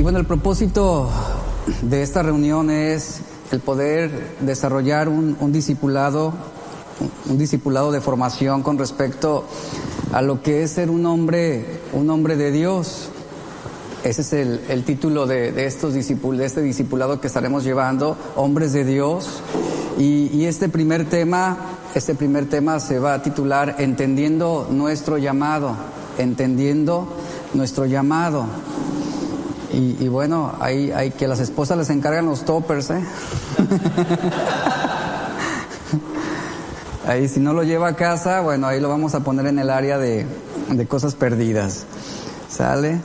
bueno, el propósito de esta reunión es el poder desarrollar un discipulado de formación con respecto a lo que es ser un hombre de Dios. Ese es el título de este discipulado que estaremos llevando, hombres de Dios. Y este primer tema se va a titular Entendiendo nuestro llamado. Y bueno, hay que las esposas les encargan los toppers, Ahí si no lo lleva a casa, bueno, ahí lo vamos a poner en el área de cosas perdidas. ¿Sale?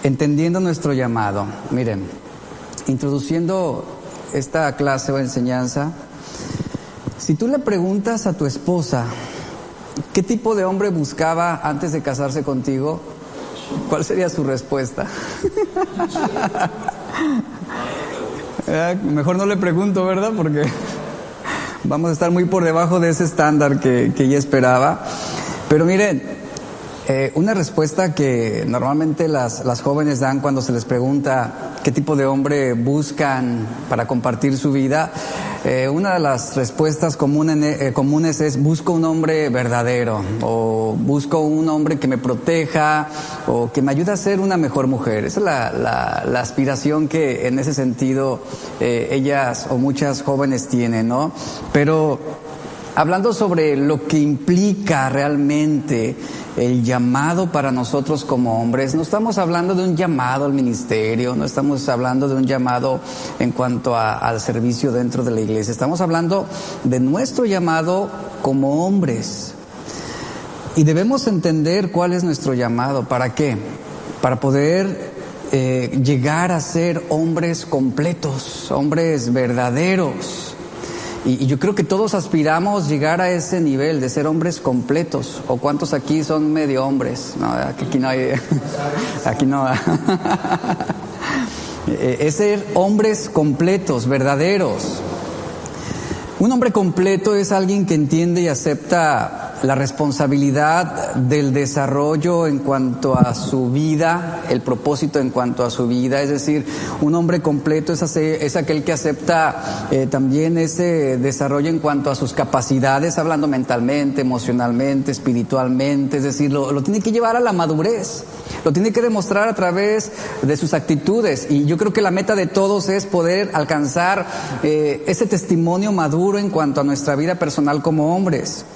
Entendiendo nuestro llamado. Miren, introduciendo esta clase o enseñanza, si tú le preguntas a tu esposa ¿qué tipo de hombre buscaba antes de casarse contigo? ¿Cuál sería su respuesta? Mejor no le pregunto, ¿verdad? Porque vamos a estar muy por debajo de ese estándar que ella esperaba. Pero miren, una respuesta que normalmente las jóvenes dan cuando se les pregunta qué tipo de hombre buscan para compartir su vida, una de las respuestas comunes es busco un hombre verdadero, o busco un hombre que me proteja o que me ayude a ser una mejor mujer. Esa es la aspiración que en ese sentido ellas o muchas jóvenes tienen, ¿no? Pero hablando sobre lo que implica realmente el llamado para nosotros como hombres, no estamos hablando de un llamado al ministerio, no estamos hablando de un llamado en cuanto al servicio dentro de la iglesia, estamos hablando de nuestro llamado como hombres. Y debemos entender cuál es nuestro llamado. ¿Para qué? Para poder llegar a ser hombres completos, hombres verdaderos. Y yo creo que todos aspiramos llegar a ese nivel de ser hombres completos. ¿O cuántos aquí son medio hombres? No, aquí no hay. Aquí no. Es ser hombres completos, verdaderos. Un hombre completo es alguien que entiende y acepta la responsabilidad del desarrollo en cuanto a su vida, el propósito en cuanto a su vida. Es decir, un hombre completo es aquel que acepta también ese desarrollo en cuanto a sus capacidades, hablando mentalmente, emocionalmente, espiritualmente. Es decir, lo tiene que llevar a la madurez, lo tiene que demostrar a través de sus actitudes. Y yo creo que la meta de todos es poder alcanzar ese testimonio maduro en cuanto a nuestra vida personal como hombres.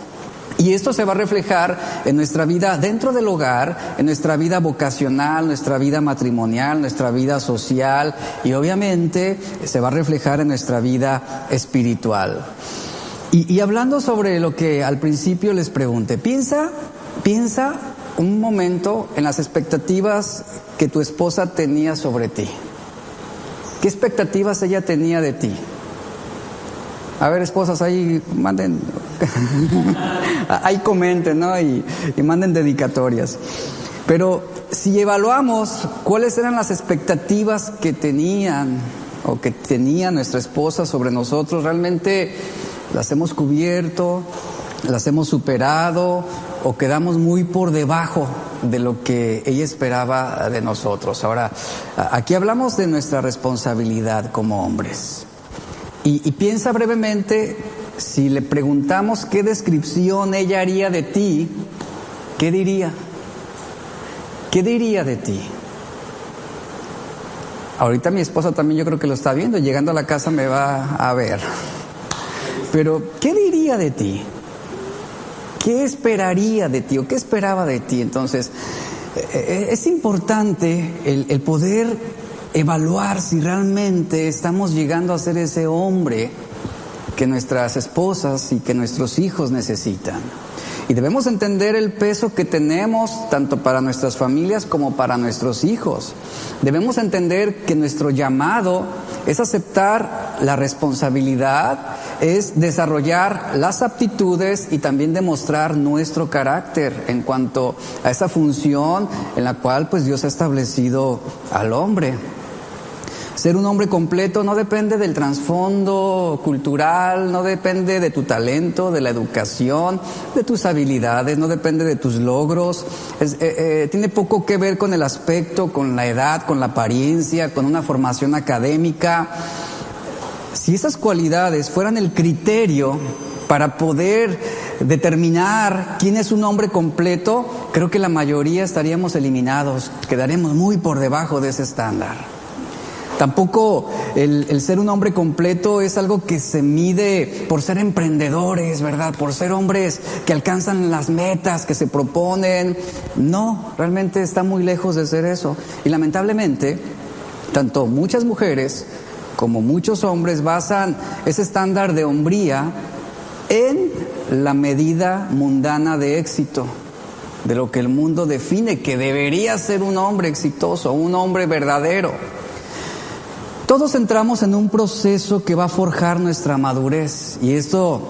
Y esto se va a reflejar en nuestra vida dentro del hogar, en nuestra vida vocacional, nuestra vida matrimonial, nuestra vida social, y obviamente se va a reflejar en nuestra vida espiritual. Y hablando sobre lo que al principio les pregunté, piensa un momento en las expectativas que tu esposa tenía sobre ti. ¿Qué expectativas ella tenía de ti? A ver, esposas, ahí manden, ahí comenten, ¿no? Y manden dedicatorias. Pero si evaluamos cuáles eran las expectativas que tenían o que tenía nuestra esposa sobre nosotros, realmente las hemos cubierto, las hemos superado o quedamos muy por debajo de lo que ella esperaba de nosotros. Ahora, aquí hablamos de nuestra responsabilidad como hombres. Y piensa brevemente, si le preguntamos qué descripción ella haría de ti, ¿qué diría? ¿Qué diría de ti? Ahorita mi esposa también yo creo que lo está viendo, llegando a la casa me va a ver. Pero, ¿qué diría de ti? ¿Qué esperaría de ti o qué esperaba de ti? Entonces, es importante el poder evaluar si realmente estamos llegando a ser ese hombre que nuestras esposas y que nuestros hijos necesitan. Y debemos entender el peso que tenemos tanto para nuestras familias como para nuestros hijos. Debemos entender que nuestro llamado es aceptar la responsabilidad, es desarrollar las aptitudes y también demostrar nuestro carácter en cuanto a esa función en la cual pues Dios ha establecido al hombre. Ser un hombre completo no depende del trasfondo cultural, no depende de tu talento, de la educación, de tus habilidades, no depende de tus logros. Tiene poco que ver con el aspecto, con la edad, con la apariencia, con una formación académica. Si esas cualidades fueran el criterio para poder determinar quién es un hombre completo, creo que la mayoría estaríamos eliminados, quedaremos muy por debajo de ese estándar. Tampoco el ser un hombre completo es algo que se mide por ser emprendedores, ¿verdad? Por ser hombres que alcanzan las metas que se proponen. No, realmente está muy lejos de ser eso. Y lamentablemente, tanto muchas mujeres como muchos hombres basan ese estándar de hombría en la medida mundana de éxito, de lo que el mundo define que debería ser un hombre exitoso, un hombre verdadero. Todos entramos en un proceso que va a forjar nuestra madurez, y esto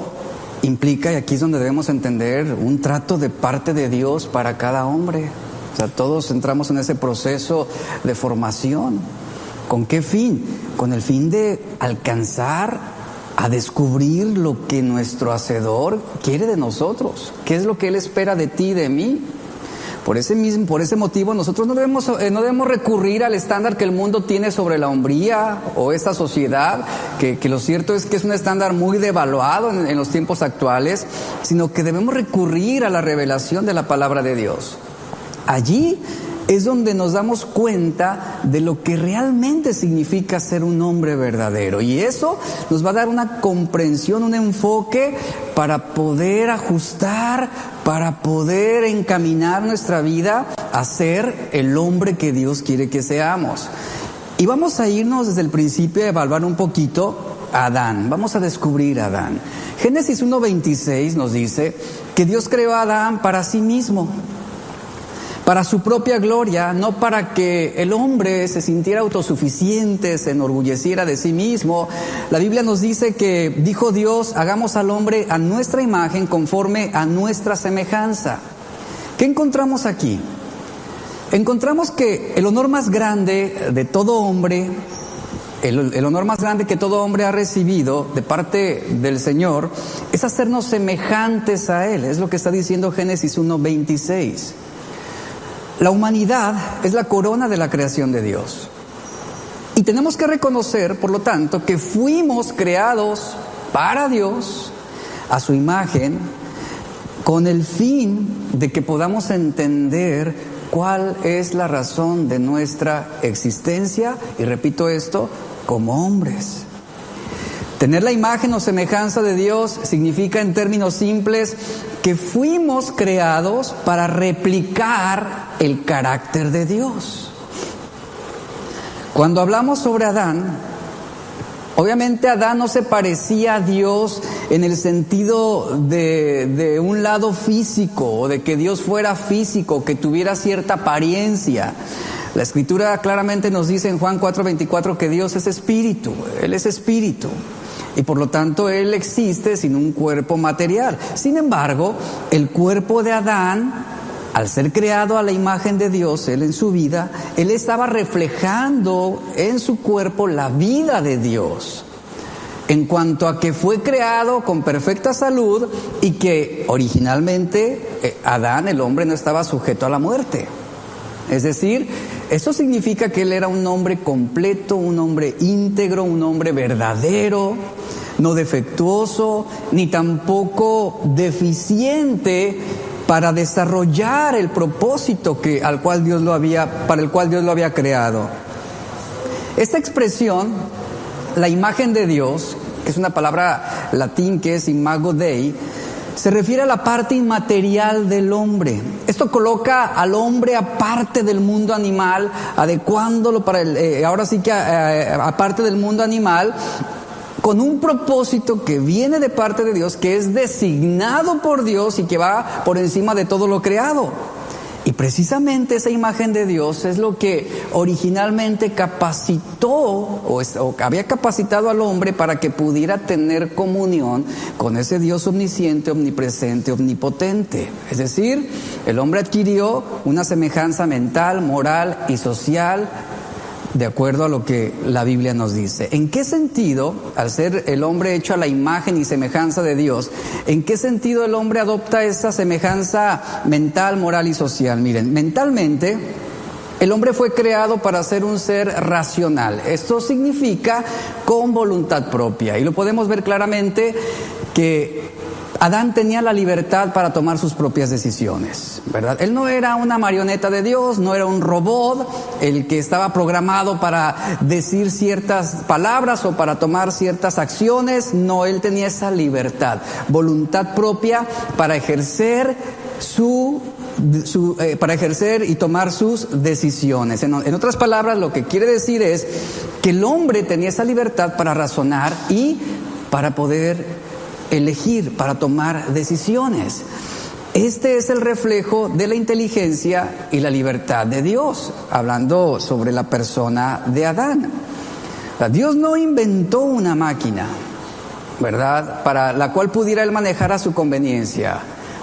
implica, y aquí es donde debemos entender, un trato de parte de Dios para cada hombre. O sea, todos entramos en ese proceso de formación. ¿Con qué fin? Con el fin de alcanzar a descubrir lo que nuestro Hacedor quiere de nosotros. ¿Qué es lo que Él espera de ti y de mí? Por ese motivo nosotros no debemos recurrir al estándar que el mundo tiene sobre la hombría o esta sociedad, que lo cierto es que es un estándar muy devaluado en los tiempos actuales, sino que debemos recurrir a la revelación de la palabra de Dios. Allí es donde nos damos cuenta de lo que realmente significa ser un hombre verdadero. Y eso nos va a dar una comprensión, un enfoque para poder ajustar, para poder encaminar nuestra vida a ser el hombre que Dios quiere que seamos. Y vamos a irnos desde el principio a evaluar un poquito a Adán. Vamos a descubrir a Adán. Génesis 1:26 nos dice que Dios creó a Adán para sí mismo, para su propia gloria, no para que el hombre se sintiera autosuficiente, se enorgulleciera de sí mismo. La Biblia nos dice que dijo Dios: hagamos al hombre a nuestra imagen, conforme a nuestra semejanza. ¿Qué encontramos aquí? Encontramos que el honor más grande de todo hombre, el honor más grande que todo hombre ha recibido de parte del Señor, es hacernos semejantes a Él. Es lo que está diciendo Génesis 1:26. La humanidad es la corona de la creación de Dios. Y tenemos que reconocer, por lo tanto, que fuimos creados para Dios, a su imagen, con el fin de que podamos entender cuál es la razón de nuestra existencia, y repito esto, como hombres. Tener la imagen o semejanza de Dios significa, en términos simples, que fuimos creados para replicar el carácter de Dios. Cuando hablamos sobre Adán, obviamente Adán no se parecía a Dios en el sentido de un lado físico, o de que Dios fuera físico, que tuviera cierta apariencia. La Escritura claramente nos dice en Juan 4:24 que Dios es espíritu, Él es espíritu. Y por lo tanto Él existe sin un cuerpo material. Sin embargo, el cuerpo de Adán, al ser creado a la imagen de Dios, él en su vida, él estaba reflejando en su cuerpo la vida de Dios. En cuanto a que fue creado con perfecta salud y que originalmente Adán, el hombre, no estaba sujeto a la muerte. Es decir, esto significa que él era un hombre completo, un hombre íntegro, un hombre verdadero, no defectuoso, ni tampoco deficiente para desarrollar el propósito para el cual Dios lo había creado. Esta expresión, la imagen de Dios, que es una palabra latín que es imago Dei, se refiere a la parte inmaterial del hombre. Esto coloca al hombre aparte del mundo animal, adecuándolo para aparte del mundo animal, con un propósito que viene de parte de Dios, que es designado por Dios y que va por encima de todo lo creado. Y precisamente esa imagen de Dios es lo que originalmente capacitó o había capacitado al hombre para que pudiera tener comunión con ese Dios omnisciente, omnipresente, omnipotente. Es decir, el hombre adquirió una semejanza mental, moral y social de acuerdo a lo que la Biblia nos dice. ¿En qué sentido, al ser el hombre hecho a la imagen y semejanza de Dios, en qué sentido el hombre adopta esa semejanza mental, moral y social? Miren, mentalmente, el hombre fue creado para ser un ser racional. Esto significa con voluntad propia. Y lo podemos ver claramente que Adán tenía la libertad para tomar sus propias decisiones, ¿verdad? Él no era una marioneta de Dios, no era un robot, el que estaba programado para decir ciertas palabras o para tomar ciertas acciones. No, él tenía esa libertad, voluntad propia para ejercer para ejercer y tomar sus decisiones. En otras palabras, lo que quiere decir es que el hombre tenía esa libertad para razonar y para poder elegir, para tomar decisiones. Este es el reflejo de la inteligencia y la libertad de Dios, hablando sobre la persona de Adán. Dios no inventó una máquina, ¿verdad?, para la cual pudiera él manejar a su conveniencia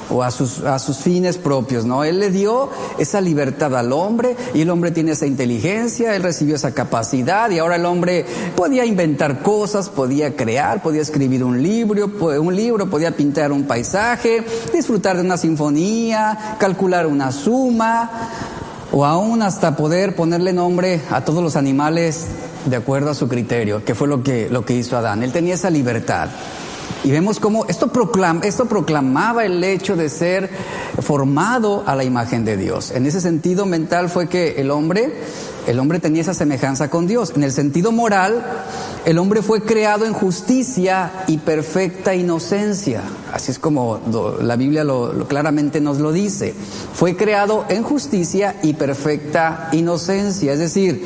o a sus fines propios, ¿no? Él le dio esa libertad al hombre y el hombre tiene esa inteligencia, él recibió esa capacidad y ahora el hombre podía inventar cosas, podía crear, podía escribir un libro, podía pintar un paisaje, disfrutar de una sinfonía, calcular una suma o aún hasta poder ponerle nombre a todos los animales de acuerdo a su criterio, que fue lo que hizo Adán. Él tenía esa libertad. Y vemos cómo esto proclamaba el hecho de ser formado a la imagen de Dios. En ese sentido mental fue que el hombre tenía esa semejanza con Dios. En el sentido moral, el hombre fue creado en justicia y perfecta inocencia. Así es como la Biblia claramente nos lo dice. Fue creado en justicia y perfecta inocencia. Es decir,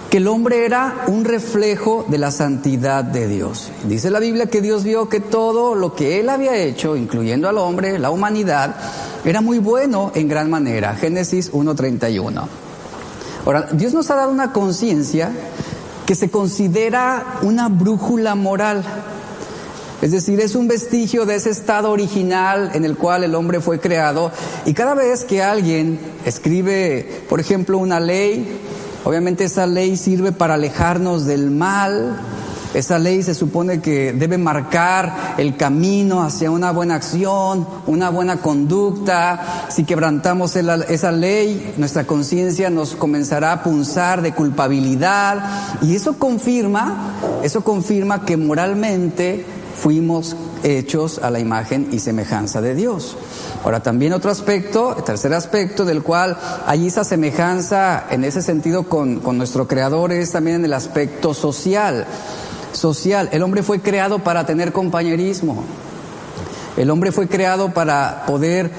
que el hombre era un reflejo de la santidad de Dios. Dice la Biblia que Dios vio que todo lo que Él había hecho, incluyendo al hombre, la humanidad, era muy bueno en gran manera. Génesis 1:31. Ahora, Dios nos ha dado una conciencia que se considera una brújula moral. Es decir, es un vestigio de ese estado original en el cual el hombre fue creado. Y cada vez que alguien escribe, por ejemplo, una ley, obviamente esa ley sirve para alejarnos del mal. Esa ley se supone que debe marcar el camino hacia una buena acción, una buena conducta. Si quebrantamos esa ley, nuestra conciencia nos comenzará a punzar de culpabilidad. Y eso confirma que moralmente fuimos hechos a la imagen y semejanza de Dios. Ahora también otro aspecto, el tercer aspecto del cual hay esa semejanza en ese sentido con nuestro Creador es también en el aspecto social. El hombre fue creado para tener compañerismo. El hombre fue creado para poder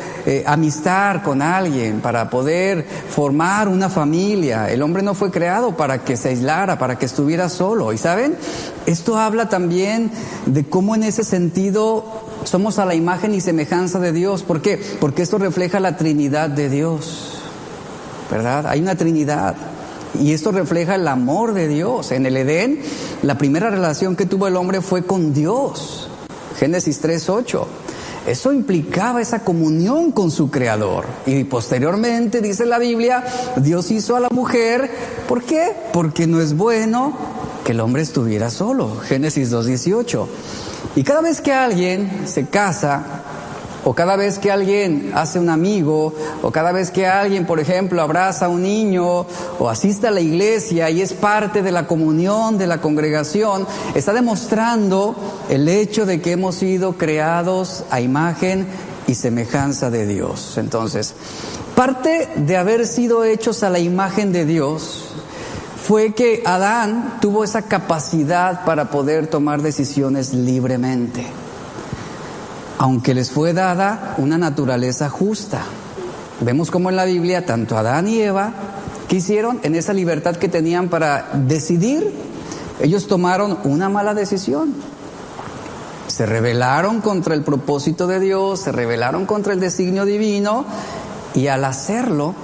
amistar con alguien, para poder formar una familia. El hombre no fue creado para que se aislara, para que estuviera solo. Y ¿saben? Esto habla también de cómo en ese sentido somos a la imagen y semejanza de Dios. ¿Por qué? Porque esto refleja la Trinidad de Dios, ¿verdad? Hay una Trinidad. Y esto refleja el amor de Dios. En el Edén, la primera relación que tuvo el hombre fue con Dios. Génesis 3:8. Eso implicaba esa comunión con su Creador. Y posteriormente, dice la Biblia, Dios hizo a la mujer. ¿Por qué? Porque no es bueno que el hombre estuviera solo. Génesis 2:18. Y cada vez que alguien se casa, o cada vez que alguien hace un amigo, o cada vez que alguien, por ejemplo, abraza a un niño, o asiste a la iglesia y es parte de la comunión, de la congregación, está demostrando el hecho de que hemos sido creados a imagen y semejanza de Dios. Entonces, parte de haber sido hechos a la imagen de Dios fue que Adán tuvo esa capacidad para poder tomar decisiones libremente, aunque les fue dada una naturaleza justa. Vemos cómo en la Biblia tanto Adán y Eva, ¿qué hicieron? En esa libertad que tenían para decidir, ellos tomaron una mala decisión. Se rebelaron contra el propósito de Dios, se rebelaron contra el designio divino, y al hacerlo,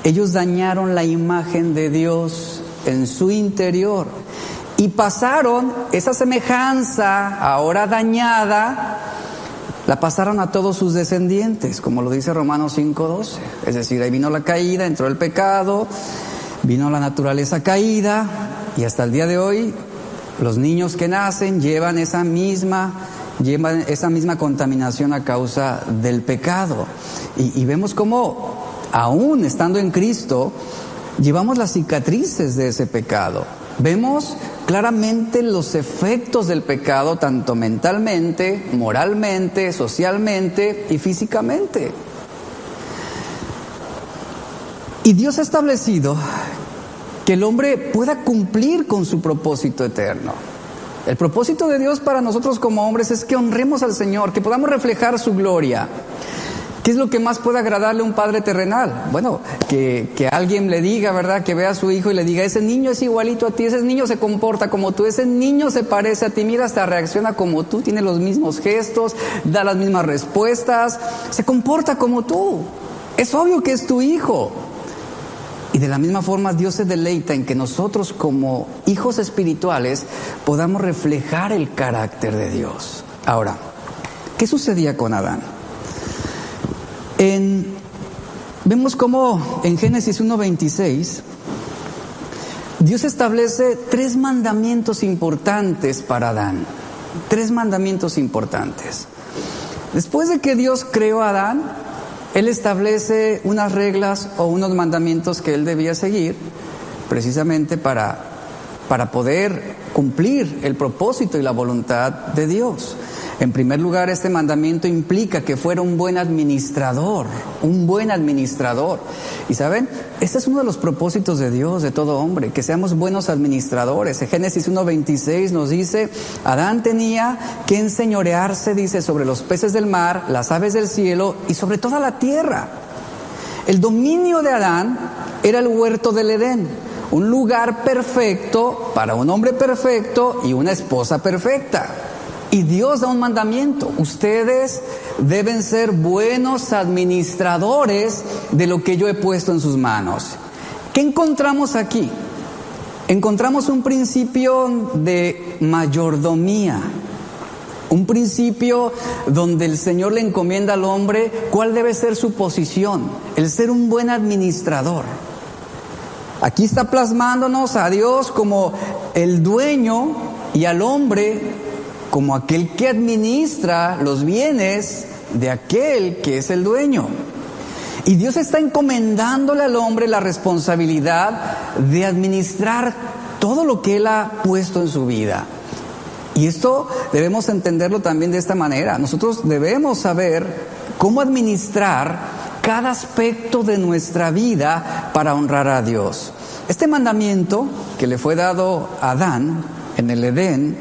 ellos dañaron la imagen de Dios en su interior. Y pasaron esa semejanza, ahora dañada, la pasaron a todos sus descendientes, como lo dice Romanos 5:12. Es decir, ahí vino la caída, entró el pecado, Vino la naturaleza caída y hasta el día de hoy los niños que nacen llevan esa misma contaminación a causa del pecado. Y vemos cómo, aún estando en Cristo, llevamos las cicatrices de ese pecado. Vemos claramente los efectos del pecado, tanto mentalmente, moralmente, socialmente y físicamente. Y Dios ha establecido que el hombre pueda cumplir con su propósito eterno. El propósito de Dios para nosotros como hombres es que honremos al Señor, que podamos reflejar su gloria. ¿Qué es lo que más puede agradarle a un padre terrenal? Bueno, que alguien le diga, ¿verdad? Que vea a su hijo y le diga, ese niño es igualito a ti, ese niño se comporta como tú, ese niño se parece a ti, mira, hasta reacciona como tú, tiene los mismos gestos, da las mismas respuestas, se comporta como tú. Es obvio que es tu hijo. Y de la misma forma Dios se deleita en que nosotros como hijos espirituales podamos reflejar el carácter de Dios. Ahora, ¿qué sucedía con Adán? Vemos cómo en Génesis 1:26 Dios establece 3 mandamientos importantes para Adán. 3 mandamientos importantes. Después de que Dios creó a Adán, Él establece unas reglas o unos mandamientos que él debía seguir precisamente para poder cumplir el propósito y la voluntad de Dios. En primer lugar, este mandamiento implica que fuera un buen administrador. Y ¿saben? Este es uno de los propósitos de Dios, de todo hombre, que seamos buenos administradores. En Génesis 1:26 nos dice, Adán tenía que enseñorearse, dice, sobre los peces del mar, las aves del cielo y sobre toda la tierra. El dominio de Adán era el huerto del Edén, un lugar perfecto para un hombre perfecto y una esposa perfecta. Y Dios da un mandamiento: ustedes deben ser buenos administradores de lo que yo he puesto en sus manos. ¿Qué encontramos aquí? Encontramos un principio de mayordomía, un principio donde el Señor le encomienda al hombre cuál debe ser su posición, el ser un buen administrador. Aquí está plasmándonos a Dios como el dueño y al hombre como aquel que administra los bienes de aquel que es el dueño. Y Dios está encomendándole al hombre la responsabilidad de administrar todo lo que Él ha puesto en su vida. Y esto debemos entenderlo también de esta manera. Nosotros debemos saber cómo administrar cada aspecto de nuestra vida para honrar a Dios. Este mandamiento que le fue dado a Adán en el Edén,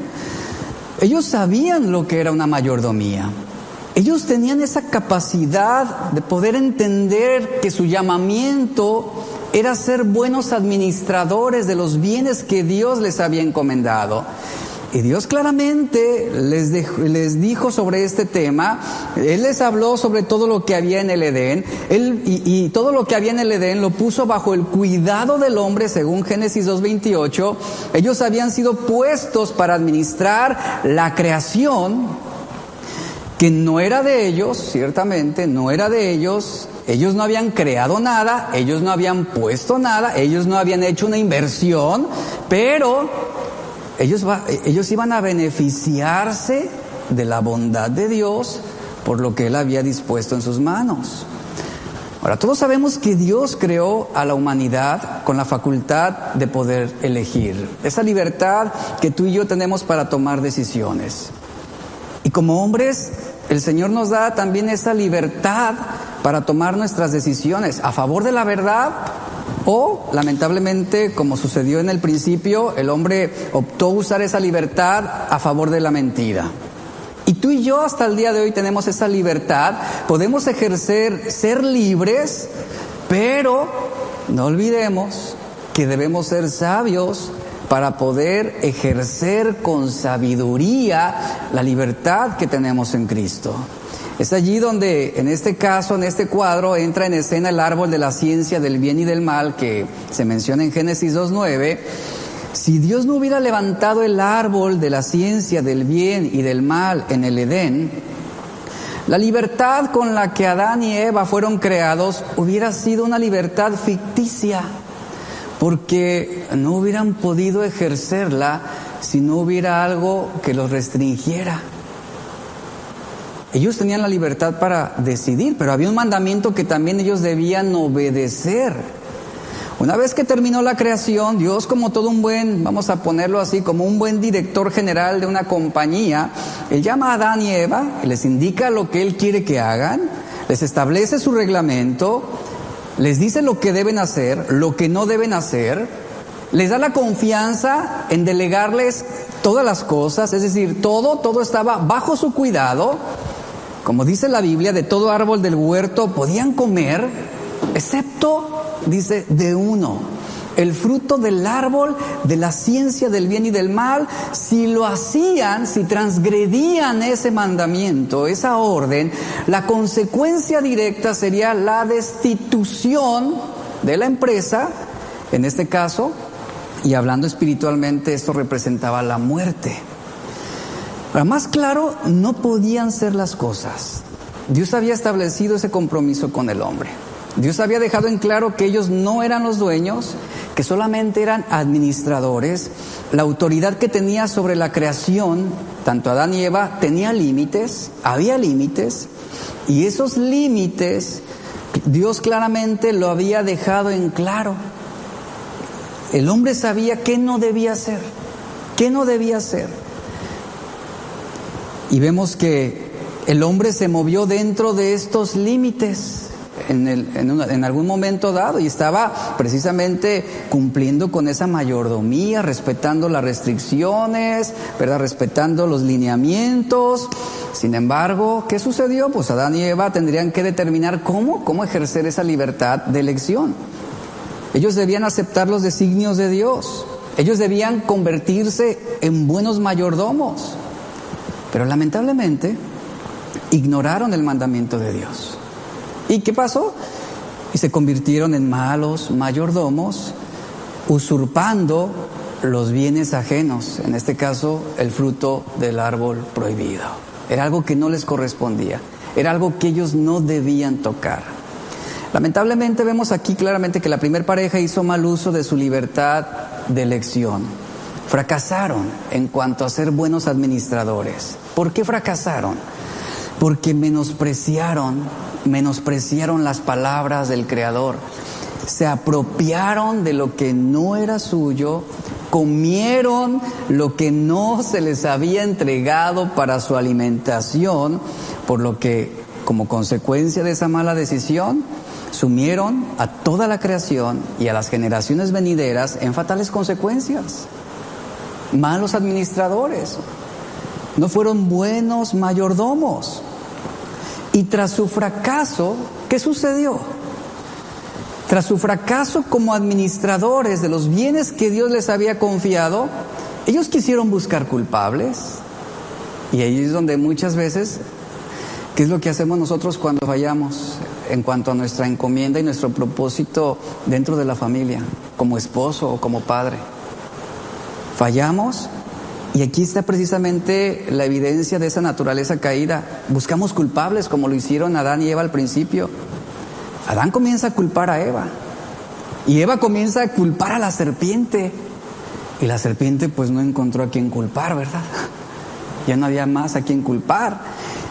ellos sabían lo que era una mayordomía. Ellos tenían esa capacidad de poder entender que su llamamiento era ser buenos administradores de los bienes que Dios les había encomendado. Y Dios claramente les dijo sobre este tema. Él les habló sobre todo lo que había en el Edén. Y todo lo que había en el Edén lo puso bajo el cuidado del hombre, según Génesis 2:28. Ellos habían sido puestos para administrar la creación, que no era de ellos, ciertamente, no era de ellos. Ellos no habían creado nada, ellos no habían puesto nada, ellos no habían hecho una inversión, pero ellos iban a beneficiarse de la bondad de Dios por lo que Él había dispuesto en sus manos. Ahora, todos sabemos que Dios creó a la humanidad con la facultad de poder elegir, esa libertad que tú y yo tenemos para tomar decisiones. Y como hombres, el Señor nos da también esa libertad para tomar nuestras decisiones a favor de la verdad. O, lamentablemente, como sucedió en el principio, el hombre optó usar esa libertad a favor de la mentira. Y tú y yo hasta el día de hoy tenemos esa libertad, podemos ejercer, ser libres, pero no olvidemos que debemos ser sabios para poder ejercer con sabiduría la libertad que tenemos en Cristo. Es allí donde, en este caso, en este cuadro, entra en escena el árbol de la ciencia del bien y del mal que se menciona en Génesis 2:9. Si Dios no hubiera levantado el árbol de la ciencia del bien y del mal en el Edén, la libertad con la que Adán y Eva fueron creados hubiera sido una libertad ficticia. porque no hubieran podido ejercerla si no hubiera algo que los restringiera. Ellos tenían la libertad para decidir, pero había un mandamiento que también ellos debían obedecer. Una vez que terminó la creación, Dios, como todo un buen, vamos a ponerlo así, como un buen director general de una compañía, Él llama a Adán y Eva y les indica lo que Él quiere que hagan, les establece su reglamento, les dice lo que deben hacer, lo que no deben hacer, les da la confianza en delegarles todas las cosas, es decir, todo estaba bajo su cuidado. Como dice la Biblia, de todo árbol del huerto podían comer, excepto, dice, de uno, el fruto del árbol de la ciencia del bien y del mal. Si lo hacían, si transgredían ese mandamiento, esa orden, la consecuencia directa sería la destitución de la empresa, en este caso, y hablando espiritualmente, esto representaba la muerte. Para más claro, no podían ser las cosas. Dios había establecido ese compromiso con el hombre. Dios había dejado en claro que ellos no eran los dueños, que solamente eran administradores. La autoridad que tenía sobre la creación, tanto Adán y Eva, tenía límites, había límites, y esos límites Dios claramente lo había dejado en claro. El hombre sabía qué no debía hacer, qué no debía hacer. Y vemos que el hombre se movió dentro de estos límites en algún momento dado y estaba precisamente cumpliendo con esa mayordomía, respetando las restricciones, ¿verdad? Respetando los lineamientos. Sin embargo, ¿qué sucedió? Pues Adán y Eva tendrían que determinar cómo ejercer esa libertad de elección. Ellos debían aceptar los designios de Dios. Ellos debían convertirse en buenos mayordomos. Pero lamentablemente ignoraron el mandamiento de Dios. ¿Y qué pasó? Y se convirtieron en malos mayordomos, usurpando los bienes ajenos, en este caso el fruto del árbol prohibido. Era algo que no les correspondía, era algo que ellos no debían tocar. Lamentablemente vemos aquí claramente que la primera pareja hizo mal uso de su libertad de elección. Fracasaron en cuanto a ser buenos administradores. ¿Por qué fracasaron? Porque menospreciaron las palabras del Creador. Se apropiaron de lo que no era suyo, comieron lo que no se les había entregado para su alimentación, por lo que, como consecuencia de esa mala decisión, sumieron a toda la creación y a las generaciones venideras en fatales consecuencias. Malos administradores, no fueron buenos mayordomos. Y tras su fracaso, ¿qué sucedió? Tras su fracaso como administradores de los bienes que Dios les había confiado, ellos quisieron buscar culpables. Y ahí es donde muchas veces, ¿qué es lo que hacemos nosotros cuando fallamos en cuanto a nuestra encomienda y nuestro propósito dentro de la familia, como esposo o como padre? Fallamos, y aquí está precisamente la evidencia de esa naturaleza caída. Buscamos culpables como lo hicieron Adán y Eva al principio. Adán comienza a culpar a Eva, y Eva comienza a culpar a la serpiente, y la serpiente pues no encontró a quien culpar, ¿verdad? Ya no había más a quien culpar.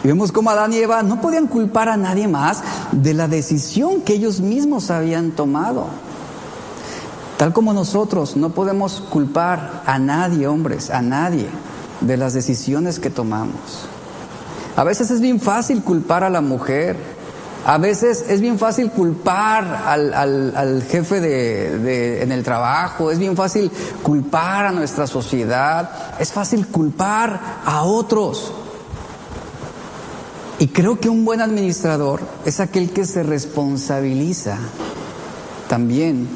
Y vemos cómo Adán y Eva no podían culpar a nadie más de la decisión que ellos mismos habían tomado. Tal como nosotros no podemos culpar a nadie, hombres, a nadie, de las decisiones que tomamos. A veces es bien fácil culpar a la mujer. A veces es bien fácil culpar al jefe en el trabajo. Es bien fácil culpar a nuestra sociedad. Es fácil culpar a otros. Y creo que un buen administrador es aquel que se responsabiliza también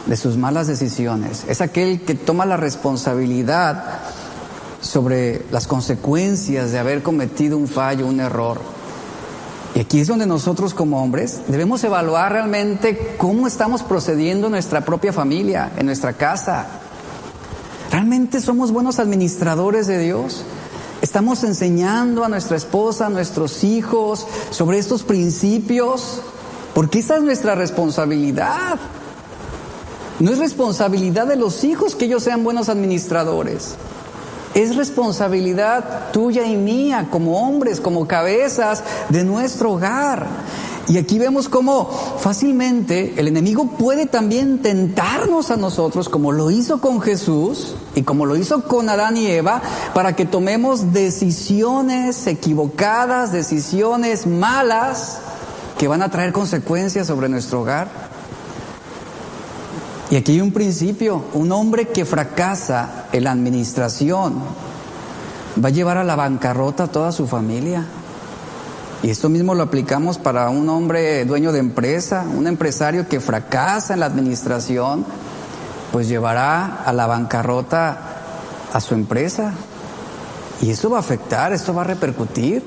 de sus malas decisiones. Es aquel que toma la responsabilidad sobre las consecuencias de haber cometido un fallo, un error. Y aquí es donde nosotros como hombres debemos evaluar realmente cómo estamos procediendo en nuestra propia familia, en nuestra casa. ¿Realmente somos buenos administradores de Dios? ¿Estamos enseñando a nuestra esposa, a nuestros hijos sobre estos principios? Porque esa es nuestra responsabilidad. No es responsabilidad de los hijos que ellos sean buenos administradores. Es responsabilidad tuya y mía como hombres, como cabezas de nuestro hogar. Y aquí vemos cómo fácilmente el enemigo puede también tentarnos a nosotros, como lo hizo con Jesús y como lo hizo con Adán y Eva, para que tomemos decisiones equivocadas, decisiones malas, que van a traer consecuencias sobre nuestro hogar. Y aquí hay un principio: un hombre que fracasa en la administración va a llevar a la bancarrota a toda su familia. Y esto mismo lo aplicamos para un hombre dueño de empresa. Un empresario que fracasa en la administración, pues llevará a la bancarrota a su empresa. Y esto va a afectar, esto va a repercutir.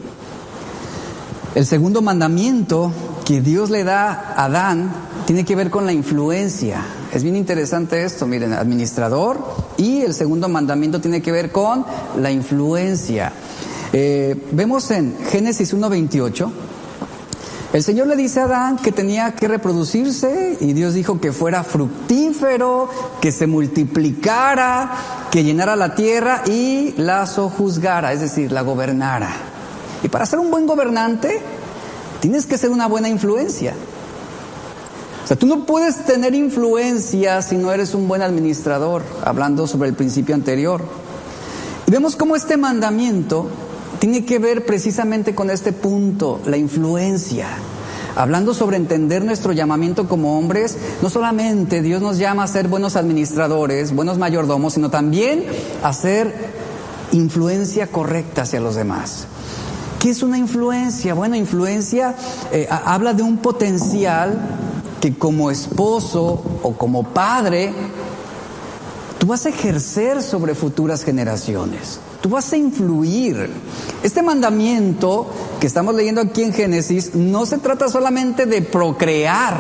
El segundo mandamiento que Dios le da a Adán tiene que ver con la influencia. Es bien interesante esto, miren, administrador, y el segundo mandamiento tiene que ver con la influencia. Vemos en Génesis 1:28, el Señor le dice a Adán que tenía que reproducirse, y Dios dijo que fuera fructífero, que se multiplicara, que llenara la tierra y la sojuzgara, es decir, la gobernara. Y para ser un buen gobernante, tienes que ser una buena influencia. O sea, tú no puedes tener influencia si no eres un buen administrador, hablando sobre el principio anterior. Y vemos cómo este mandamiento tiene que ver precisamente con este punto, la influencia. Hablando sobre entender nuestro llamamiento como hombres, no solamente Dios nos llama a ser buenos administradores, buenos mayordomos, sino también a hacer influencia correcta hacia los demás. ¿Qué es una influencia? Bueno, influencia habla de un potencial que como esposo o como padre tú vas a ejercer sobre futuras generaciones. Tú vas a influir. Este mandamiento que estamos leyendo aquí en Génesis no se trata solamente de procrear,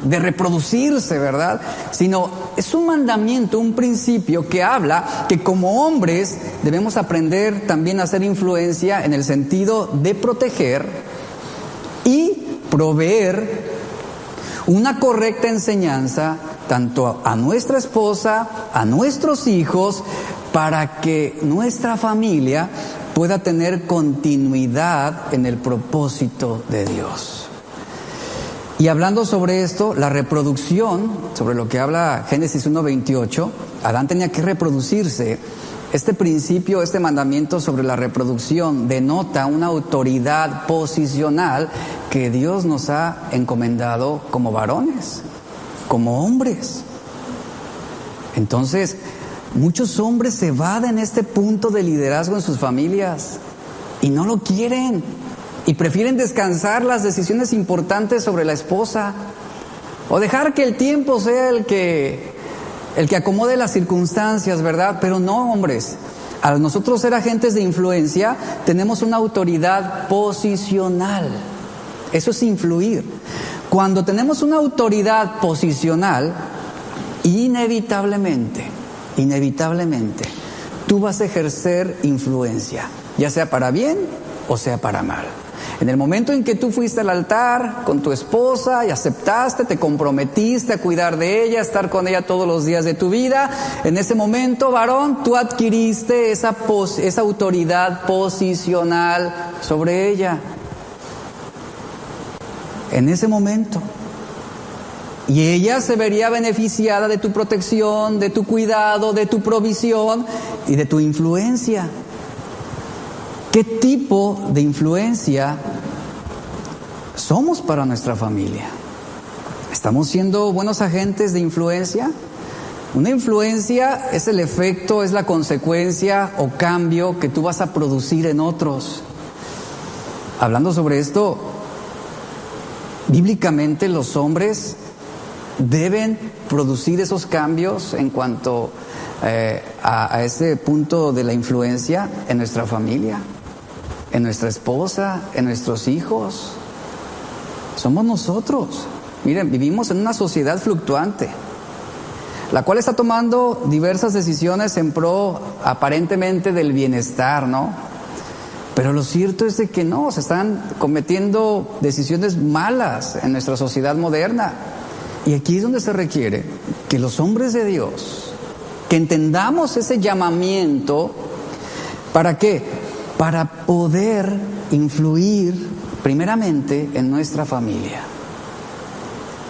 de reproducirse, ¿verdad? Sino es un mandamiento, un principio que habla que como hombres debemos aprender también a hacer influencia en el sentido de proteger y proveer una correcta enseñanza tanto a nuestra esposa, a nuestros hijos, para que nuestra familia pueda tener continuidad en el propósito de Dios. Y hablando sobre esto, la reproducción, sobre lo que habla Génesis 1:28, Adán tenía que reproducirse. Este principio, este mandamiento sobre la reproducción denota una autoridad posicional que Dios nos ha encomendado como varones, como hombres. Entonces, muchos hombres se evaden este punto de liderazgo en sus familias y no lo quieren y prefieren descansar las decisiones importantes sobre la esposa o dejar que el tiempo sea el que acomode las circunstancias, ¿verdad? Pero no, hombres, al nosotros ser agentes de influencia tenemos una autoridad posicional. Eso es influir. Cuando tenemos una autoridad posicional, inevitablemente, tú vas a ejercer influencia, ya sea para bien o sea para mal. En el momento en que tú fuiste al altar con tu esposa y aceptaste, te comprometiste a cuidar de ella, a estar con ella todos los días de tu vida, en ese momento, varón, tú adquiriste esa autoridad posicional sobre ella. En ese momento. Y ella se vería beneficiada de tu protección, de tu cuidado, de tu provisión y de tu influencia. ¿Qué tipo de influencia somos para nuestra familia? ¿Estamos siendo buenos agentes de influencia? Una influencia es el efecto, es la consecuencia o cambio que tú vas a producir en otros. Hablando sobre esto, bíblicamente los hombres deben producir esos cambios en cuanto a ese punto de la influencia en nuestra familia, en nuestra esposa, en nuestros hijos. Somos nosotros. Miren, vivimos en una sociedad fluctuante, la cual está tomando diversas decisiones en pro aparentemente del bienestar, ¿no? Pero lo cierto es de que no, se están cometiendo decisiones malas en nuestra sociedad moderna. Y aquí es donde se requiere que los hombres de Dios, que entendamos ese llamamiento, ¿para qué? Para poder influir primeramente en nuestra familia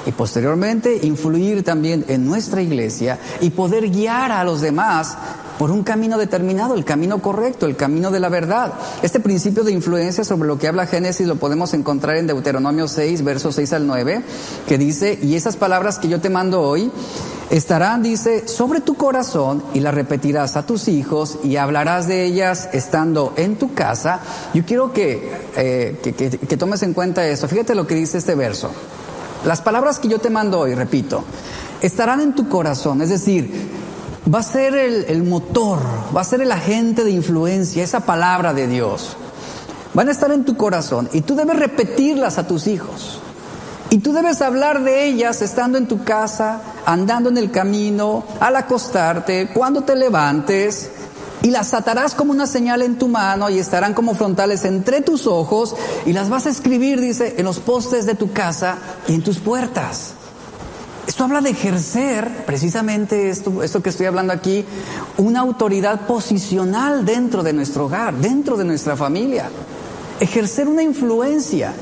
y posteriormente influir también en nuestra iglesia y poder guiar a los demás por un camino determinado, el camino correcto, el camino de la verdad. Este principio de influencia sobre lo que habla Génesis lo podemos encontrar en Deuteronomio 6, versos 6 al 9, que dice: y esas palabras que yo te mando hoy estarán, dice, sobre tu corazón, y las repetirás a tus hijos y hablarás de ellas estando en tu casa. Yo quiero que tomes en cuenta esto. Fíjate lo que dice este verso. Las palabras que yo te mando hoy, repito, estarán en tu corazón, es decir, va a ser el motor, va a ser el agente de influencia, esa palabra de Dios. Van a estar en tu corazón y tú debes repetirlas a tus hijos. Y tú debes hablar de ellas estando en tu casa, andando en el camino, al acostarte, cuando te levantes. Y las atarás como una señal en tu mano y estarán como frontales entre tus ojos. Y las vas a escribir, dice, en los postes de tu casa y en tus puertas. Esto habla de ejercer, precisamente esto que estoy hablando aquí, una autoridad posicional dentro de nuestro hogar, dentro de nuestra familia. Ejercer una influencia.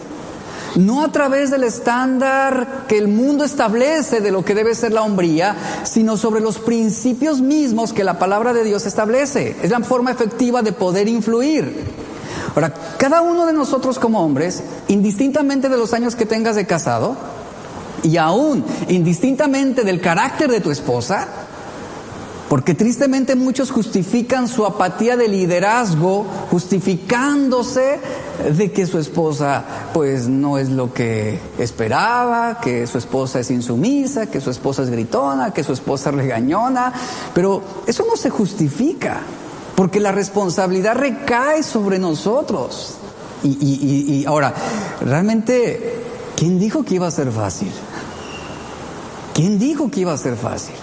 No a través del estándar que el mundo establece de lo que debe ser la hombría, sino sobre los principios mismos que la palabra de Dios establece. Es la forma efectiva de poder influir. Ahora, cada uno de nosotros como hombres, indistintamente de los años que tengas de casado, y aún indistintamente del carácter de tu esposa, porque tristemente muchos justifican su apatía de liderazgo justificándose de que su esposa pues no es lo que esperaba, que su esposa es insumisa, que su esposa es gritona, que su esposa es regañona. Pero eso no se justifica, porque la responsabilidad recae sobre nosotros. Y ahora, realmente, ¿quién dijo que iba a ser fácil? ¿Quién dijo que iba a ser fácil?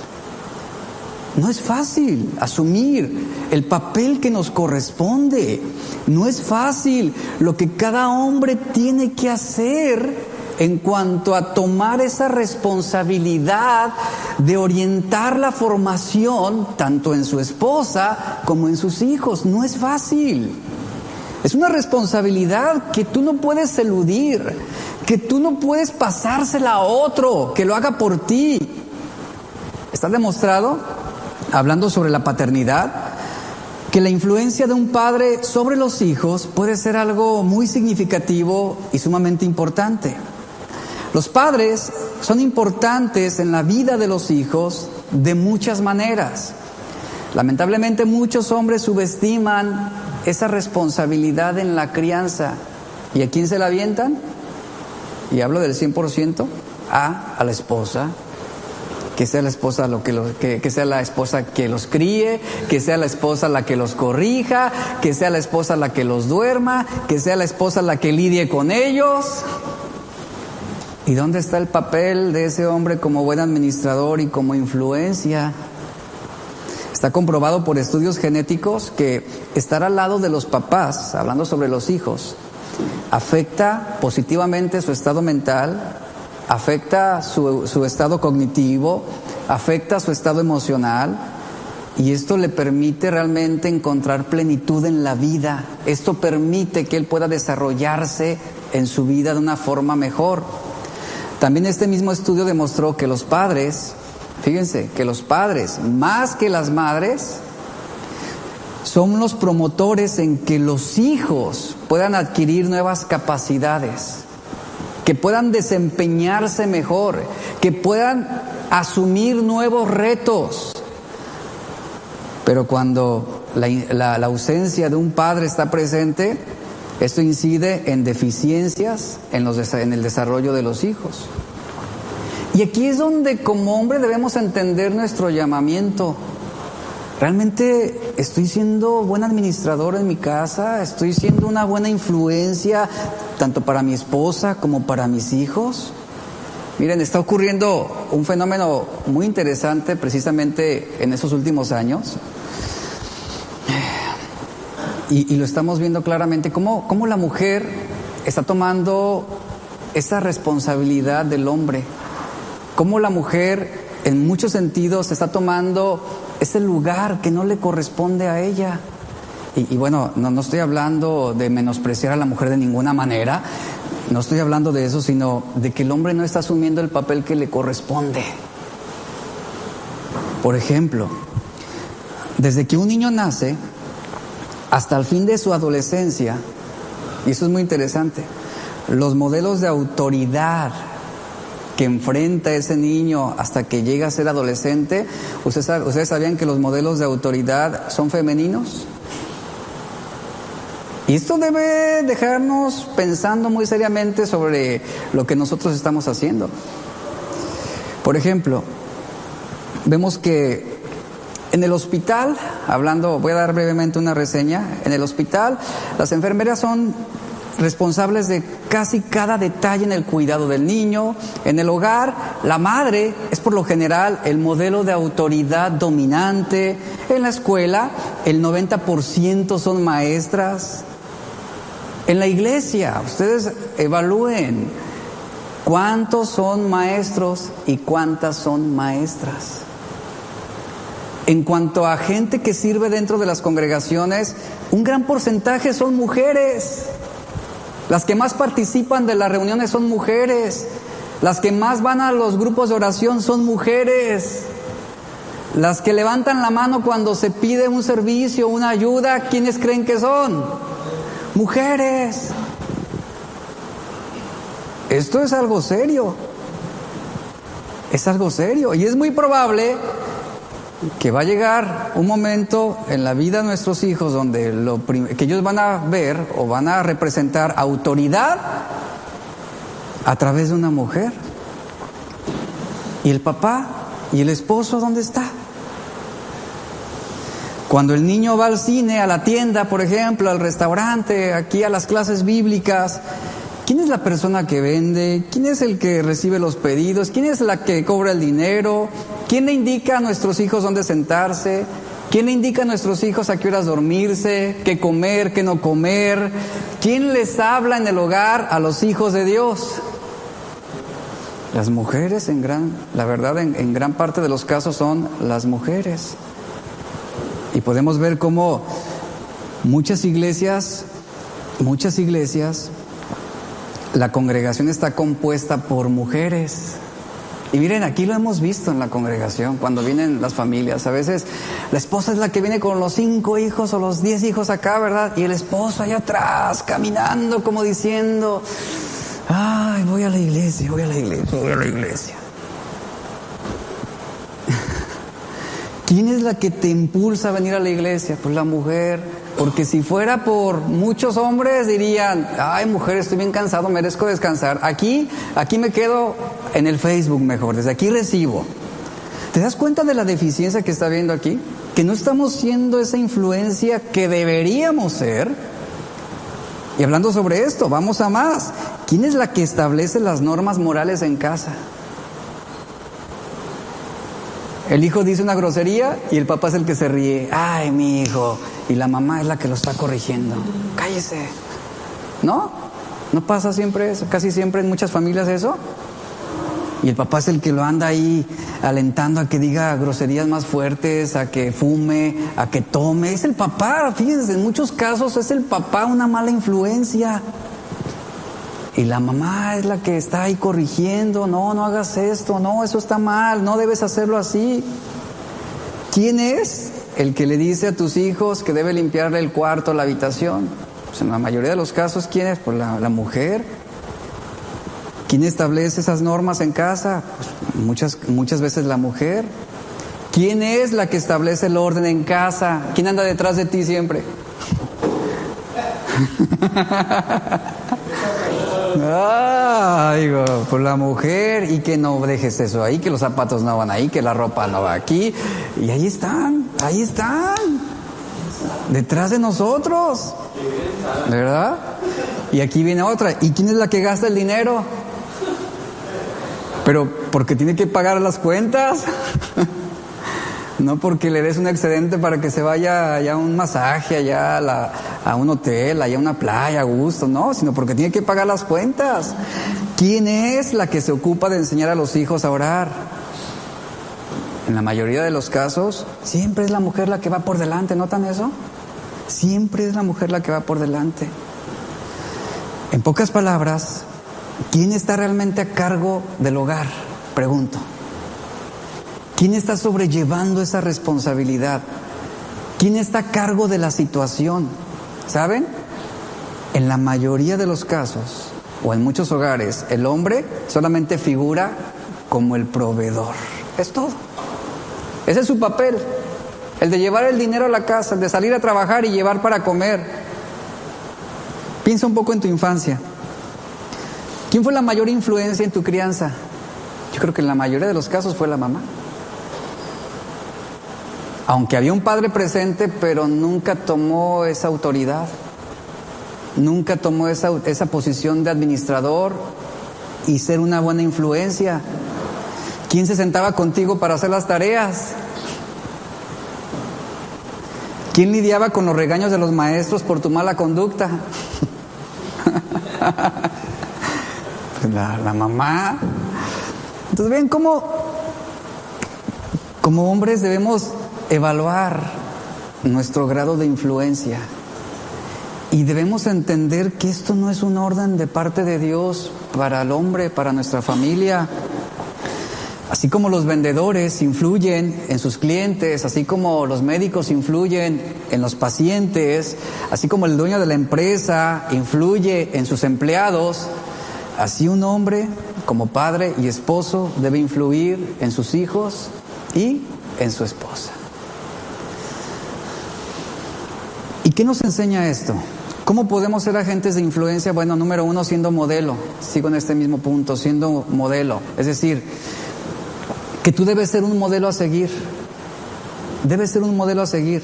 No es fácil asumir el papel que nos corresponde. No es fácil lo que cada hombre tiene que hacer en cuanto a tomar esa responsabilidad de orientar la formación tanto en su esposa como en sus hijos. No es fácil. Es una responsabilidad que tú no puedes eludir, que tú no puedes pasársela a otro, que lo haga por ti. Está demostrado, hablando sobre la paternidad, que la influencia de un padre sobre los hijos puede ser algo muy significativo y sumamente importante. Los padres son importantes en la vida de los hijos de muchas maneras. Lamentablemente muchos hombres subestiman esa responsabilidad en la crianza. ¿Y a quién se la avientan? Y hablo del 100%, a la esposa. Que sea la esposa que sea la esposa que los críe, que sea la esposa la que los corrija, que sea la esposa la que los duerma, que sea la esposa la que lidie con ellos. ¿Y dónde está el papel de ese hombre como buen administrador y como influencia? Está comprobado por estudios genéticos que estar al lado de los papás, hablando sobre los hijos, afecta positivamente su estado mental, afecta su estado cognitivo, afecta su estado emocional, y esto le permite realmente encontrar plenitud en la vida. Esto permite que él pueda desarrollarse en su vida de una forma mejor. También este mismo estudio demostró que los padres, fíjense, que los padres, más que las madres, son los promotores en que los hijos puedan adquirir nuevas capacidades, que puedan desempeñarse mejor, que puedan asumir nuevos retos. Pero cuando la ausencia de un padre está presente, esto incide en deficiencias en el desarrollo de los hijos. Y aquí es donde como hombre debemos entender nuestro llamamiento. ¿Realmente estoy siendo buen administrador en mi casa? ¿Estoy siendo una buena influencia tanto para mi esposa como para mis hijos? Miren, está ocurriendo un fenómeno muy interesante precisamente en estos últimos años. Y lo estamos viendo claramente, cómo la mujer está tomando esa responsabilidad del hombre. Cómo la mujer en muchos sentidos está tomando ese lugar que no le corresponde a ella. Y bueno, no estoy hablando de menospreciar a la mujer de ninguna manera, no estoy hablando de eso, sino de que el hombre no está asumiendo el papel que le corresponde. Por ejemplo, desde que un niño nace hasta el fin de su adolescencia, y eso es muy interesante, los modelos de autoridad que enfrenta ese niño hasta que llega a ser adolescente, ¿ustedes sabían que los modelos de autoridad son femeninos? Y esto debe dejarnos pensando muy seriamente sobre lo que nosotros estamos haciendo. Por ejemplo, vemos que en el hospital, voy a dar brevemente una reseña, en el hospital las enfermeras son responsables de casi cada detalle en el cuidado del niño. En el hogar, la madre es por lo general el modelo de autoridad dominante. En la escuela, el 90% son maestras. En la iglesia, ustedes evalúen cuántos son maestros y cuántas son maestras. En cuanto a gente que sirve dentro de las congregaciones, un gran porcentaje son mujeres. Las que más participan de las reuniones son mujeres. Las que más van a los grupos de oración son mujeres. Las que levantan la mano cuando se pide un servicio, una ayuda, ¿quiénes creen que son? Mujeres. Esto es algo serio. Es algo serio. Y es muy probable que va a llegar un momento en la vida de nuestros hijos donde que ellos van a ver o van a representar autoridad a través de una mujer. ¿Y el papá y el esposo dónde está? Cuando el niño va al cine, a la tienda, por ejemplo, al restaurante, aquí a las clases bíblicas, ¿quién es la persona que vende? ¿Quién es el que recibe los pedidos? ¿Quién es la que cobra el dinero? ¿Quién le indica a nuestros hijos dónde sentarse? ¿Quién le indica a nuestros hijos a qué horas dormirse? ¿Qué comer? ¿Qué no comer? ¿Quién les habla en el hogar a los hijos de Dios? Las mujeres, en gran parte de los casos son las mujeres. Y podemos ver cómo muchas iglesias, la congregación está compuesta por mujeres. Y miren, aquí lo hemos visto en la congregación, cuando vienen las familias. A veces la esposa es la que viene con los 5 hijos o los 10 hijos acá, ¿verdad? Y el esposo allá atrás, caminando como diciendo, ay, voy a la iglesia. ¿Quién es la que te impulsa a venir a la iglesia? Pues la mujer. Porque si fuera por muchos hombres dirían, ay, mujer, estoy bien cansado, merezco descansar. Aquí me quedo en el Facebook mejor, desde aquí recibo. ¿Te das cuenta de la deficiencia que está habiendo aquí? Que no estamos siendo esa influencia que deberíamos ser. Y hablando sobre esto, vamos a más. ¿Quién es la que establece las normas morales en casa? El hijo dice una grosería y el papá es el que se ríe. Ay, mi hijo. Y la mamá es la que lo está corrigiendo. Cállese. ¿No? ¿No pasa siempre eso? Casi siempre en muchas familias eso. Y el papá es el que lo anda ahí alentando a que diga groserías más fuertes, a que fume, a que tome. Es el papá, fíjense, en muchos casos es el papá una mala influencia. Y la mamá es la que está ahí corrigiendo, no hagas esto, no, eso está mal, no debes hacerlo así. ¿Quién es el que le dice a tus hijos que debe limpiarle el cuarto, la habitación? Pues en la mayoría de los casos, ¿quién es? Pues la mujer. ¿Quién establece esas normas en casa? Pues muchas veces la mujer. ¿Quién es la que establece el orden en casa? ¿Quién anda detrás de ti siempre? Ay, pues la mujer, y que no dejes eso ahí, que los zapatos no van ahí, que la ropa no va aquí. Y ahí están, detrás de nosotros, ¿verdad? Y aquí viene otra. ¿Y quién es la que gasta el dinero? Pero porque tiene que pagar las cuentas. No porque le des un excedente para que se vaya allá a un masaje, allá a un hotel, allá a una playa a gusto, no, sino porque tiene que pagar las cuentas. ¿Quién es la que se ocupa de enseñar a los hijos a orar? en la mayoría de los casos, siempre es la mujer la que va por delante. ¿Notan eso? Siempre es la mujer la que va por delante. En pocas palabras, ¿quién está realmente a cargo del hogar? Pregunto. ¿Quién está sobrellevando esa responsabilidad? ¿Quién está a cargo de la situación? ¿Saben? En la mayoría de los casos, o en muchos hogares, el hombre solamente figura como el proveedor. Es todo. Ese es su papel. El de llevar el dinero a la casa, el de salir a trabajar y llevar para comer. Piensa un poco en tu infancia. ¿Quién fue la mayor influencia en tu crianza? Yo creo que en la mayoría de los casos fue la mamá. Aunque había un padre presente, pero nunca tomó esa autoridad. Nunca tomó esa posición de administrador y ser una buena influencia. ¿Quién se sentaba contigo para hacer las tareas? ¿Quién lidiaba con los regaños de los maestros por tu mala conducta? Pues la mamá. Entonces ven cómo como hombres debemos evaluar nuestro grado de influencia. Y debemos entender que esto no es un orden de parte de Dios para el hombre, para nuestra familia. Así como los vendedores influyen en sus clientes, así como los médicos influyen en los pacientes, así como el dueño de la empresa influye en sus empleados, así un hombre como padre y esposo debe influir en sus hijos y en su esposa. ¿Y qué nos enseña esto? ¿Cómo podemos ser agentes de influencia? Bueno, número uno, siendo modelo. Sigo en este mismo punto, siendo modelo. Es decir, que tú debes ser un modelo a seguir. Debes ser un modelo a seguir.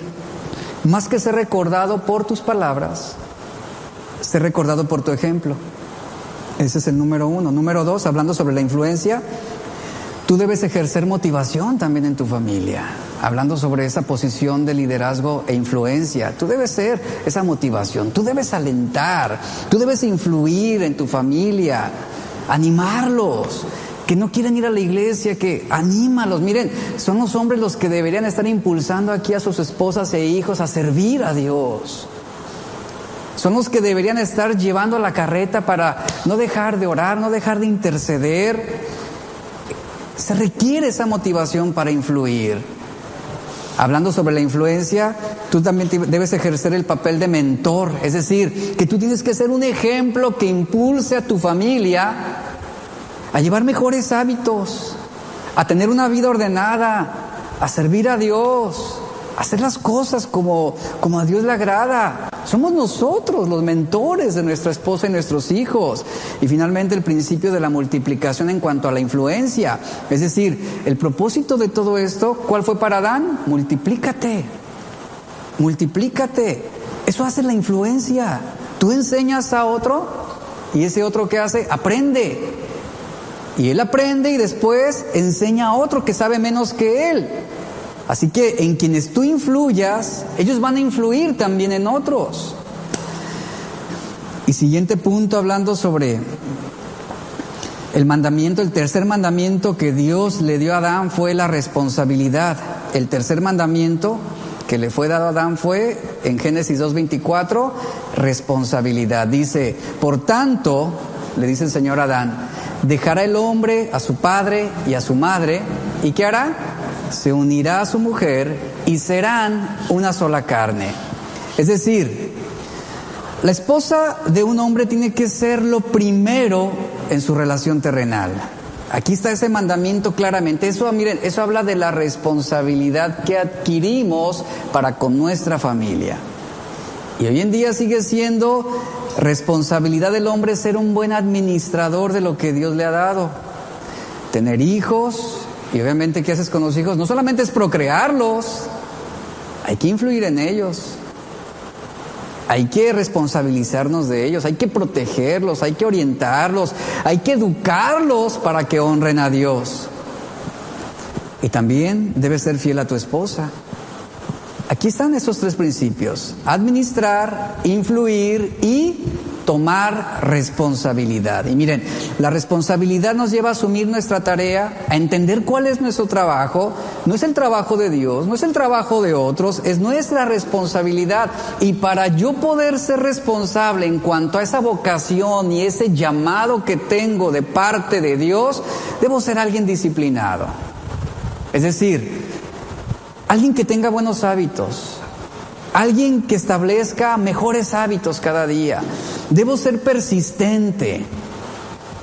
Más que ser recordado por tus palabras, ser recordado por tu ejemplo. Ese es el número uno. Número dos, hablando sobre la influencia, tú debes ejercer motivación también en tu familia. Hablando sobre esa posición de liderazgo e influencia, tú debes ser esa motivación, tú debes alentar, tú debes influir en tu familia, animarlos, que no quieren ir a la iglesia, que anímalos. Miren, son los hombres los que deberían estar impulsando aquí a sus esposas e hijos a servir a Dios. Son los que deberían estar llevando la carreta para no dejar de orar, no dejar de interceder. Se requiere esa motivación para influir. Hablando sobre la influencia, tú también debes ejercer el papel de mentor. Es decir, que tú tienes que ser un ejemplo que impulse a tu familia a llevar mejores hábitos, a tener una vida ordenada, a servir a Dios, a hacer las cosas como a Dios le agrada. Somos nosotros los mentores de nuestra esposa y nuestros hijos. Y finalmente el principio de la multiplicación en cuanto a la influencia. Es decir, el propósito de todo esto, ¿cuál fue para Adán? Multiplícate. Multiplícate. Eso hace la influencia. Tú enseñas a otro y ese otro ¿qué hace? Aprende. Y él aprende y después enseña a otro que sabe menos que él. Así que en quienes tú influyas, ellos van a influir también en otros. Y siguiente punto, hablando sobre el mandamiento, el tercer mandamiento que Dios le dio a Adán fue la responsabilidad. El tercer mandamiento que le fue dado a Adán fue, en Génesis 2:24, responsabilidad. Dice, por tanto, le dice el Señor a Adán, dejará el hombre a su padre y a su madre, ¿y qué hará? Se unirá a su mujer y serán una sola carne. Es decir, la esposa de un hombre tiene que ser lo primero en su relación terrenal. Aquí está ese mandamiento claramente. Eso, miren, eso habla de la responsabilidad que adquirimos para con nuestra familia. Y hoy en día sigue siendo responsabilidad del hombre ser un buen administrador de lo que Dios le ha dado. Tener hijos. Y obviamente, ¿qué haces con los hijos? No solamente es procrearlos, hay que influir en ellos. Hay que responsabilizarnos de ellos, hay que protegerlos, hay que orientarlos, hay que educarlos para que honren a Dios. Y también debes ser fiel a tu esposa. Aquí están esos tres principios: administrar, influir y tomar responsabilidad. Y miren, la responsabilidad nos lleva a asumir nuestra tarea, a entender cuál es nuestro trabajo. No es el trabajo de Dios, no es el trabajo de otros, es nuestra responsabilidad. Y para yo poder ser responsable en cuanto a esa vocación y ese llamado que tengo de parte de Dios, debo ser alguien disciplinado. Es decir, alguien que tenga buenos hábitos, alguien que establezca mejores hábitos cada día. Debo ser persistente.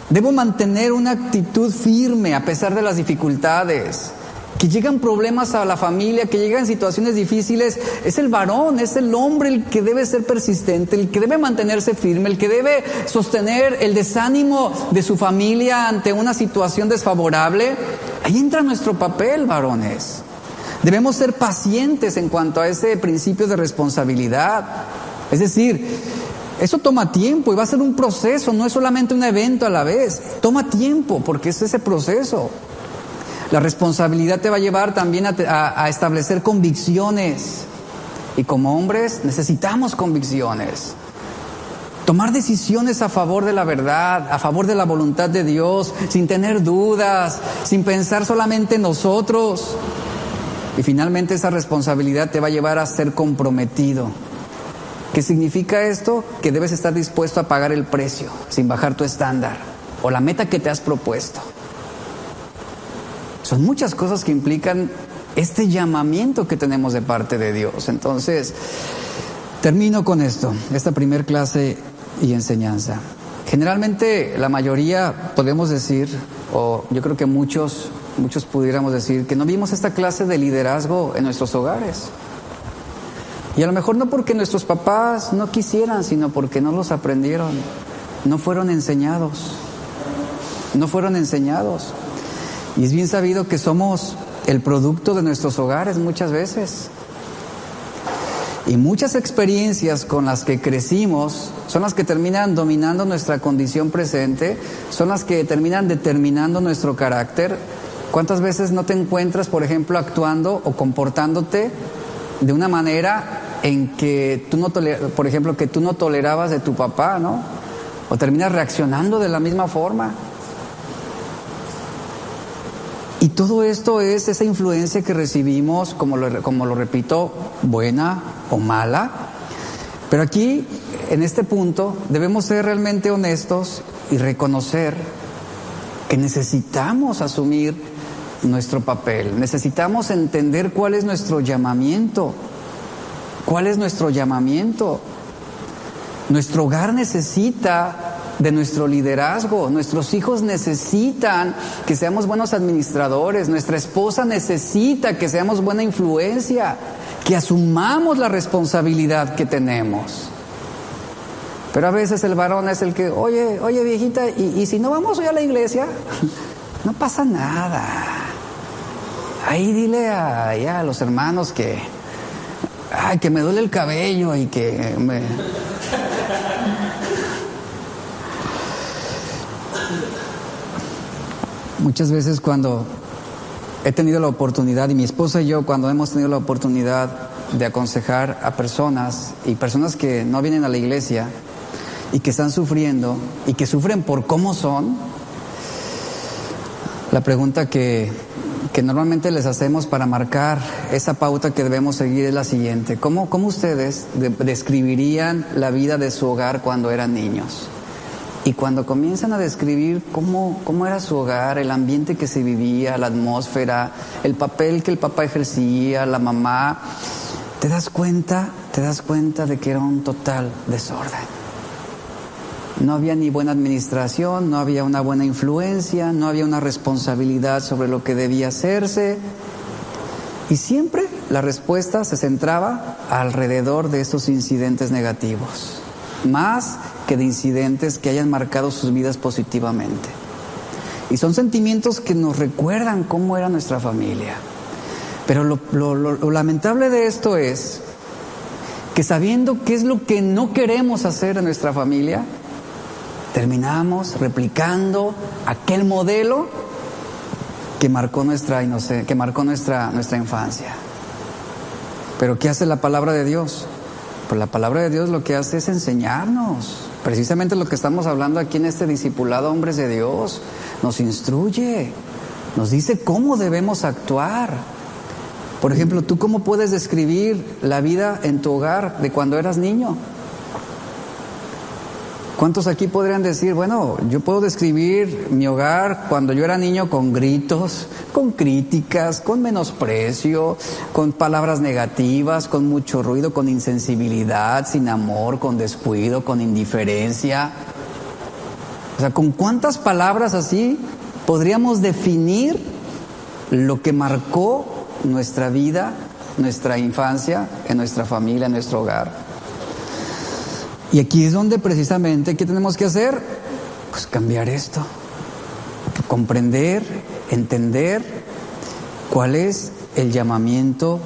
Debo mantener una actitud firme a pesar de las dificultades. Que llegan problemas a la familia, que llegan situaciones difíciles, es el varón, es el hombre el que debe ser persistente, el que debe mantenerse firme, el que debe sostener el desánimo de su familia ante una situación desfavorable. Ahí entra nuestro papel, varones. Debemos ser pacientes en cuanto a ese principio de responsabilidad. Es decir, eso toma tiempo y va a ser un proceso, no es solamente un evento a la vez. Toma tiempo porque es ese proceso. La responsabilidad te va a llevar también a establecer convicciones. Y como hombres necesitamos convicciones. Tomar decisiones a favor de la verdad, a favor de la voluntad de Dios, sin tener dudas, sin pensar solamente en nosotros. Y finalmente esa responsabilidad te va a llevar a ser comprometido. ¿Qué significa esto? Que debes estar dispuesto a pagar el precio, sin bajar tu estándar, o la meta que te has propuesto. Son muchas cosas que implican este llamamiento que tenemos de parte de Dios. Entonces, termino con esto, esta primer clase y enseñanza. Generalmente la mayoría podemos decir, o yo creo que muchos pudiéramos decir, que no vimos esta clase de liderazgo en nuestros hogares. Y a lo mejor no porque nuestros papás no quisieran, sino porque no los aprendieron, no fueron enseñados. Y es bien sabido que somos el producto de nuestros hogares muchas veces. Y muchas experiencias con las que crecimos son las que terminan dominando nuestra condición presente, son las que terminan determinando nuestro carácter. ¿Cuántas veces no te encuentras, por ejemplo, actuando o comportándote de una manera en que tú no tolerabas de tu papá, ¿no? O terminas reaccionando de la misma forma. Y todo esto es esa influencia que recibimos, como lo repito, buena o mala. Pero aquí, en este punto, debemos ser realmente honestos y reconocer que necesitamos asumir nuestro papel. Necesitamos entender cuál es nuestro llamamiento. ¿Cuál es nuestro llamamiento? Nuestro hogar necesita de nuestro liderazgo. Nuestros hijos necesitan que seamos buenos administradores. Nuestra esposa necesita que seamos buena influencia, que asumamos la responsabilidad que tenemos. Pero a veces el varón es el que, oye viejita, ¿y si no vamos hoy a la iglesia? No pasa nada. Ahí dile a los hermanos que me duele el cabello y que me... Muchas veces cuando he tenido la oportunidad, y mi esposa y yo cuando hemos tenido la oportunidad de aconsejar a personas, y personas que no vienen a la iglesia y que están sufriendo y que sufren por cómo son, la pregunta que normalmente les hacemos para marcar esa pauta que debemos seguir es la siguiente: ¿Cómo ustedes describirían la vida de su hogar cuando eran niños? Y cuando comienzan a describir cómo era su hogar, el ambiente que se vivía, la atmósfera, el papel que el papá ejercía, la mamá, te das cuenta de que era un total desorden. No había ni buena administración, no había una buena influencia, no había una responsabilidad sobre lo que debía hacerse. Y siempre la respuesta se centraba alrededor de estos incidentes negativos, más que de incidentes que hayan marcado sus vidas positivamente. Y son sentimientos que nos recuerdan cómo era nuestra familia. Pero lo lamentable de esto es que, sabiendo qué es lo que no queremos hacer en nuestra familia, terminamos replicando aquel modelo que marcó nuestra infancia. Pero ¿qué hace la palabra de Dios? Pues la palabra de Dios lo que hace es enseñarnos Precisamente lo que estamos hablando aquí en este discipulado, hombres de Dios, nos instruye, nos dice cómo debemos actuar. Por ejemplo, ¿tú cómo puedes describir la vida en tu hogar de cuando eras niño? ¿Cuántos aquí podrían decir, bueno, yo puedo describir mi hogar cuando yo era niño con gritos, con críticas, con menosprecio, con palabras negativas, con mucho ruido, con insensibilidad, sin amor, con descuido, con indiferencia? O sea, ¿con cuántas palabras así podríamos definir lo que marcó nuestra vida, nuestra infancia, en nuestra familia, en nuestro hogar? Y aquí es donde precisamente, ¿qué tenemos que hacer? Pues cambiar esto, comprender, entender cuál es el llamamiento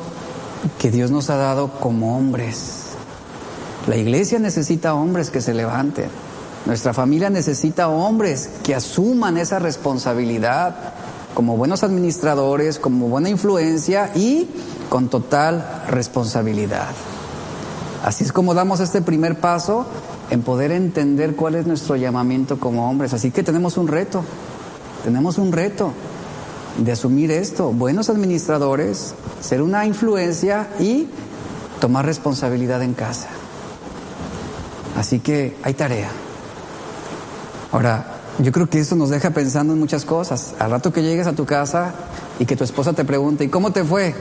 que Dios nos ha dado como hombres. La iglesia necesita hombres que se levanten, nuestra familia necesita hombres que asuman esa responsabilidad como buenos administradores, como buena influencia y con total responsabilidad. Así es como damos este primer paso en poder entender cuál es nuestro llamamiento como hombres. Así que tenemos un reto de asumir esto, buenos administradores, ser una influencia y tomar responsabilidad en casa. Así que hay tarea. Ahora, yo creo que eso nos deja pensando en muchas cosas. Al rato que llegues a tu casa y que tu esposa te pregunte, ¿y cómo te fue?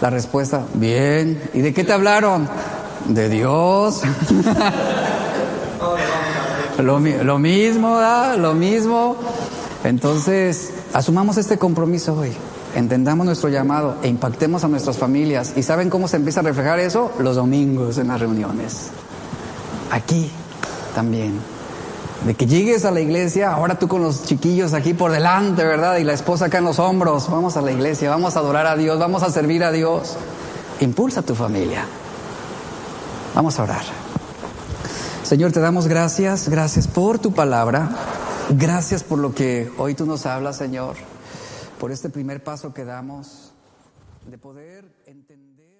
La respuesta, bien. ¿Y de qué te hablaron? De Dios. Lo mismo, ¿verdad? Lo mismo. Entonces, asumamos este compromiso hoy. Entendamos nuestro llamado e impactemos a nuestras familias. ¿Y saben cómo se empieza a reflejar eso? Los domingos en las reuniones. Aquí también. De que llegues a la iglesia, ahora tú con los chiquillos aquí por delante, ¿verdad? Y la esposa acá en los hombros. Vamos a la iglesia, vamos a adorar a Dios, vamos a servir a Dios. Impulsa a tu familia. Vamos a orar. Señor, te damos gracias por tu palabra. Gracias por lo que hoy tú nos hablas, Señor. Por este primer paso que damos de poder entender.